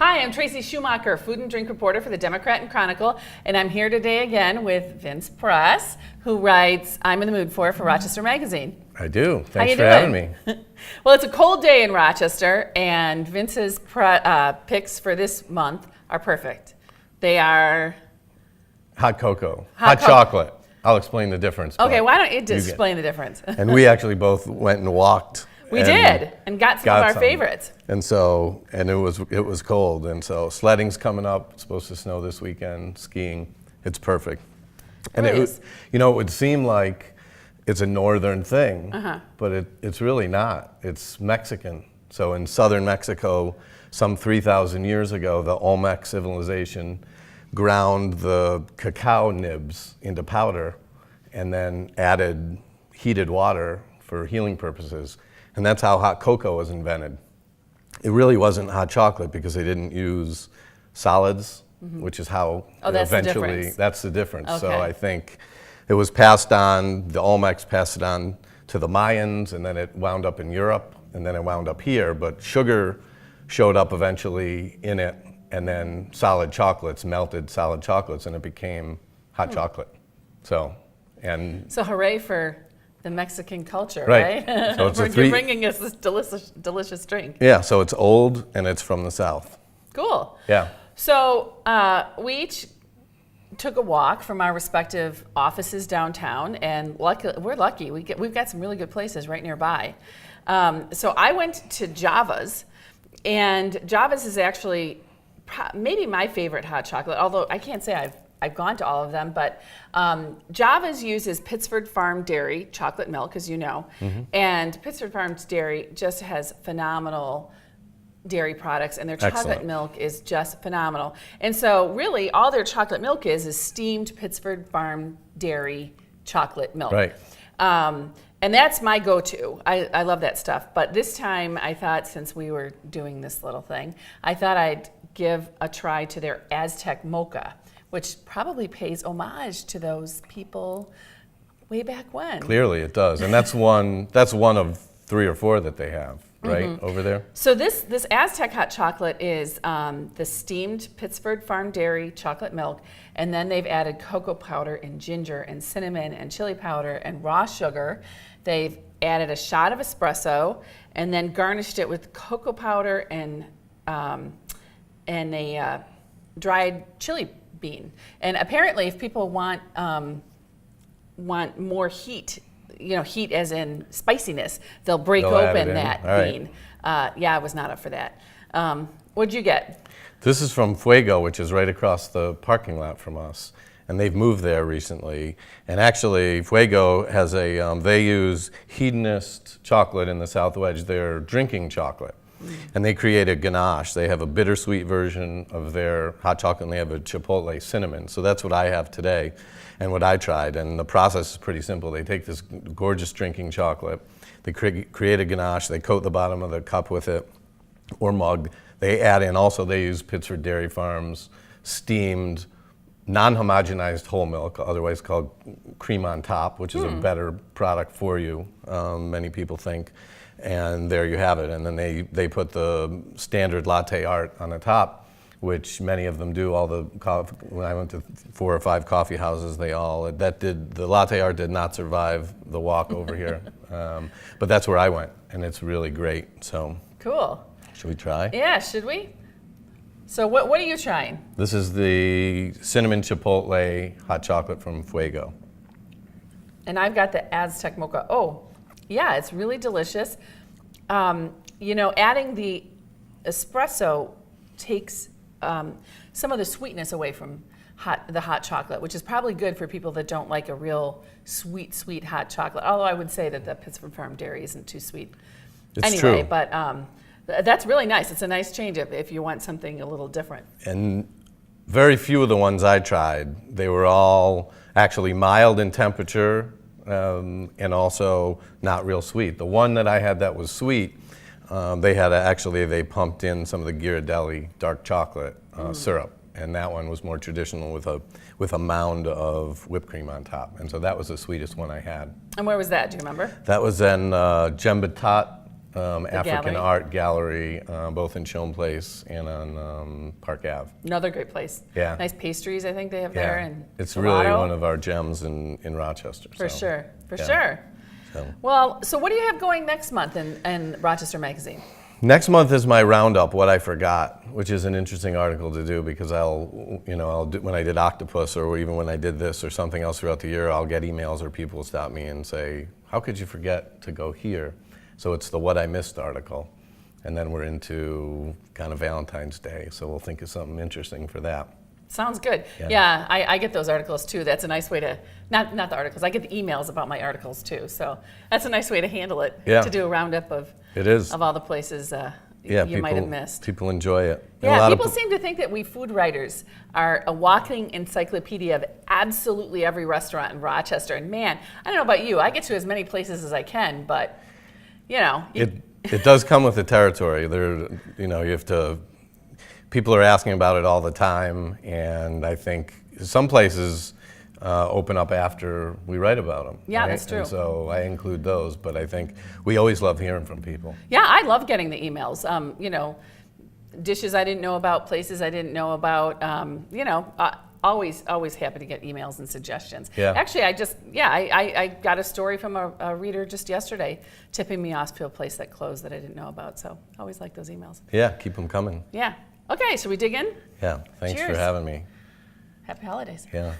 Hi, I'm Tracy Schuhmacher, food and drink reporter for the Democrat and Chronicle, and I'm here today again with Vince Press, who writes I'm in the Mood for Rochester Magazine. I do. How you Thanks for having me. Well, it's a cold day in Rochester, and Vince's picks for this month are perfect. They are Hot cocoa, hot chocolate. I'll explain the difference. Okay, why don't you explain the difference? And we actually both went and walked. We did, and got some of our favorites. And it was cold, and so sledding's coming up. It's supposed to snow this weekend. Skiing, it's perfect. And it would seem like it's a northern thing, but it's really not. It's Mexican. So in southern Mexico, some 3,000 years ago, the Olmec civilization ground the cacao nibs into powder and then added heated water for healing purposes. And that's how hot cocoa was invented. It really wasn't hot chocolate because they didn't use solids, which is how eventually, that's the difference. Okay. So I think it was passed on, the Olmecs passed it on to the Mayans, and then it wound up in Europe, and then it wound up here. But sugar showed up eventually in it, and then solid chocolates, melted solid chocolates, and it became hot chocolate. So hooray for the Mexican culture, right? So it's you're bringing us this delicious drink. Yeah, so it's old and it's from the South. Cool. Yeah. So we each took a walk from our respective offices downtown, and we're lucky. We've got some really good places right nearby. So I went to Java's, and Java's is actually maybe my favorite hot chocolate, although I can't say I've gone to all of them, but Java's uses Pittsford Farm Dairy chocolate milk, as you know, and Pittsford Farms Dairy just has phenomenal dairy products, and their chocolate milk is just phenomenal. And so really all their chocolate milk is steamed Pittsford Farm Dairy chocolate milk. Right. And that's my go-to. I love that stuff. But this time I thought, since we were doing this little thing, I thought I'd give a try to their Aztec Mocha, which probably pays homage to those people way back when. Clearly it does, and that's one of 3 or 4 that they have, right, over there? So this Aztec hot chocolate is the steamed Pittsford Farm Dairy chocolate milk, and then they've added cocoa powder and ginger and cinnamon and chili powder and raw sugar. They've added a shot of espresso, and then garnished it with cocoa powder and a dried chili bean. And apparently, if people want more heat, heat as in spiciness, they'll break open that bean. Yeah, I was not up for that. What'd you get? This is from Fuego, which is right across the parking lot from us. And they've moved there recently. And actually, Fuego has they use hedonist chocolate in the South Wedge. They're drinking chocolate. And they create a ganache. They have a bittersweet version of their hot chocolate, and they have a chipotle cinnamon. So that's what I have today and what I tried. And the process is pretty simple. They take this gorgeous drinking chocolate, they create a ganache, they coat the bottom of the cup with it, or mug. They add in also, they use Pittsford Dairy Farms steamed, non-homogenized whole milk, otherwise called cream on top, which is a better product for you, many people think. And there you have it. And then they put the standard latte art on the top, which many of them do. When I went to 4 or 5 coffee houses, the latte art did not survive the walk over here. But that's where I went, and it's really great. So cool. Should we try? Yeah, should we? So what are you trying? This is the cinnamon chipotle hot chocolate from Fuego. And I've got the Aztec Mocha. Oh, yeah, it's really delicious. Adding the espresso takes some of the sweetness away from the hot chocolate, which is probably good for people that don't like a real sweet hot chocolate. Although I would say that the Pittsford Farm Dairy isn't too sweet. It's true. But that's really nice. It's a nice change if you want something a little different. And very few of the ones I tried, they were all actually mild in temperature, and also not real sweet. The one that I had that was sweet, they pumped in some of the Ghirardelli dark chocolate syrup, and that one was more traditional with a mound of whipped cream on top, and so that was the sweetest one I had. And where was that? Do you remember? That was in Gembatat African gallery. art gallery, both in Shone Place and on Park Ave. Another great place. Yeah. Nice pastries, I think they have there. And It's gelato. really one of our gems in Rochester. For so, sure, for yeah. sure. So. Well, so what do you have going next month in Rochester Magazine? Next month is my roundup, What I Forgot, which is an interesting article to do because I'll do, when I did Octopus or even when I did this or something else throughout the year, I'll get emails or people will stop me and say, how could you forget to go here? So it's the What I Missed article. And then we're into kind of Valentine's Day, so we'll think of something interesting for that. Sounds good. Yeah. Yeah, I get those articles too. That's a nice way to, not the articles, I get the emails about my articles too. So that's a nice way to handle it, Yeah. to do a roundup of all the places you might have missed. People enjoy it. And Yeah, people seem to think that we food writers are a walking encyclopedia of absolutely every restaurant in Rochester. And man, I don't know about you, I get to as many places as I can, but It does come with the territory. You have to. People are asking about it all the time, and I think some places open up after we write about them. Yeah, right? that's true. And so I include those, but I think we always love hearing from people. Yeah, I love getting the emails. Dishes I didn't know about, places I didn't know about. Always happy to get emails and suggestions. Yeah. Actually, I got a story from a reader just yesterday tipping me off to a place that closed that I didn't know about. So always like those emails. Yeah, keep them coming. Yeah. Okay, should we dig in? Yeah, thanks Cheers. for having me. Happy holidays. Yeah.